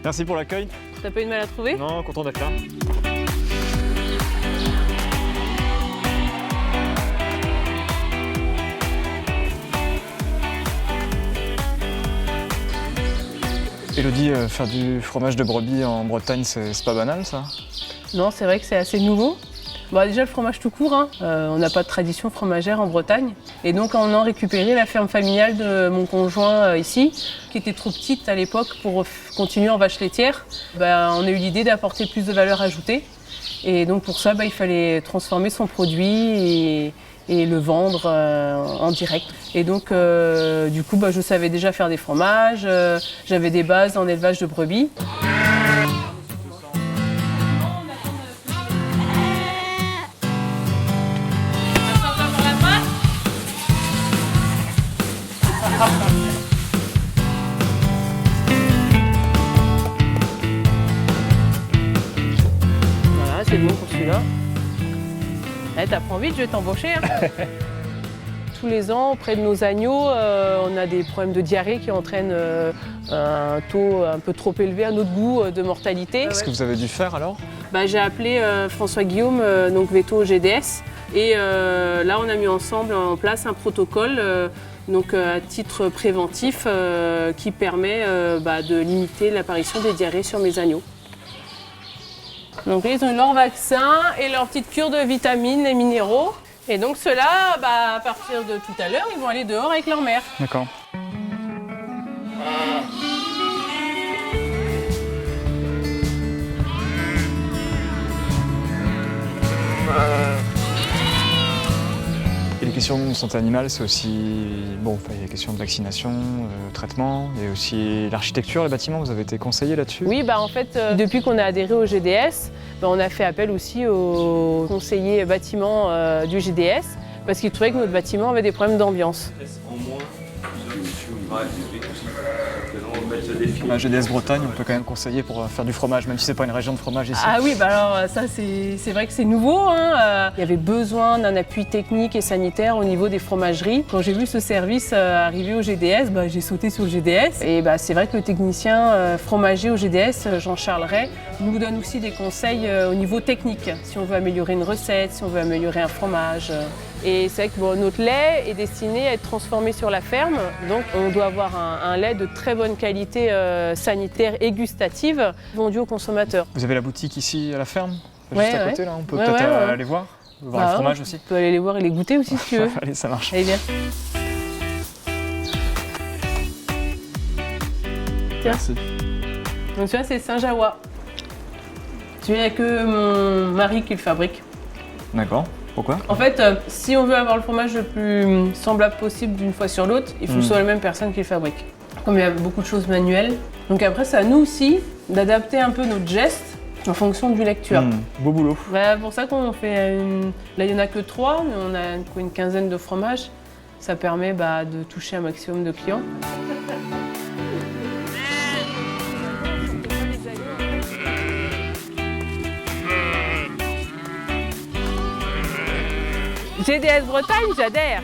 Merci pour l'accueil. T'as pas eu de mal à trouver? Non, content d'être là. Élodie, faire du fromage de brebis en Bretagne, c'est pas banal ça? Non, c'est vrai que c'est assez nouveau. Bon, déjà, le fromage tout court, hein. On n'a pas de tradition fromagère en Bretagne. Et donc, on a récupéré la ferme familiale de mon conjoint ici, qui était trop petite à l'époque pour continuer en vache laitière. On a eu l'idée d'apporter plus de valeur ajoutée. Et donc, pour ça, il fallait transformer son produit et le vendre en direct. Et donc, du coup, je savais déjà faire des fromages, j'avais des bases en élevage de brebis. Voilà, c'est bon pour celui-là. T'apprends vite, je vais t'embaucher. Hein. Tous les ans, auprès de nos agneaux, on a des problèmes de diarrhée qui entraînent un taux un peu trop élevé à notre goût de mortalité. Qu'est-ce que vous avez dû faire alors? J'ai appelé François Guillaume, donc Veto GDS, et là on a mis ensemble en place un protocole donc, à titre préventif qui permet de limiter l'apparition des diarrhées sur mes agneaux. Donc ils ont leur vaccin et leur petite cure de vitamines et minéraux. Et donc ceux-là, à partir de tout à l'heure, ils vont aller dehors avec leur mère. D'accord. Et les questions de santé animale, c'est aussi les questions de vaccination, traitement, et aussi l'architecture, les bâtiments. Vous avez été conseillé là-dessus? Oui, en fait, depuis qu'on a adhéré au GDS, on a fait appel aussi aux conseillers bâtiments du GDS parce qu'ils trouvaient que notre bâtiment avait des problèmes d'ambiance. GDS Bretagne, on peut quand même conseiller pour faire du fromage, même si c'est pas une région de fromage ici. Ah oui, alors ça c'est vrai que c'est nouveau. Hein. Il y avait besoin d'un appui technique et sanitaire au niveau des fromageries. Quand j'ai vu ce service arriver au GDS, j'ai sauté sur le GDS. Et c'est vrai que le technicien fromager au GDS, Jean-Charles Ray, nous donne aussi des conseils au niveau technique, si on veut améliorer une recette, si on veut améliorer un fromage. Et c'est vrai que notre lait est destiné à être transformé sur la ferme, donc on doit avoir un lait de très bonne qualité sanitaire et gustative, vendu aux consommateurs. Vous avez la boutique ici à la ferme, juste à côté là, on peut peut-être aller voir, le fromage aussi. On peut aller les voir et les goûter aussi si tu veux. Allez, ça marche. Allez, viens. Merci. Donc celui-là c'est Saint-Jaois. Celui-là, il n'y a que mon mari qui le fabrique. D'accord. Pourquoi? En fait, si on veut avoir le fromage le plus semblable possible d'une fois sur l'autre, il faut que ce soit la même personne qui le fabrique. Comme il y a beaucoup de choses manuelles. Donc après, c'est à nous aussi d'adapter un peu notre geste en fonction du lecture. Beau boulot. C'est pour ça qu'on fait Là, il n'y en a que 3, mais on a une quinzaine de fromages. Ça permet de toucher un maximum de clients. GDS Bretagne, j'adhère.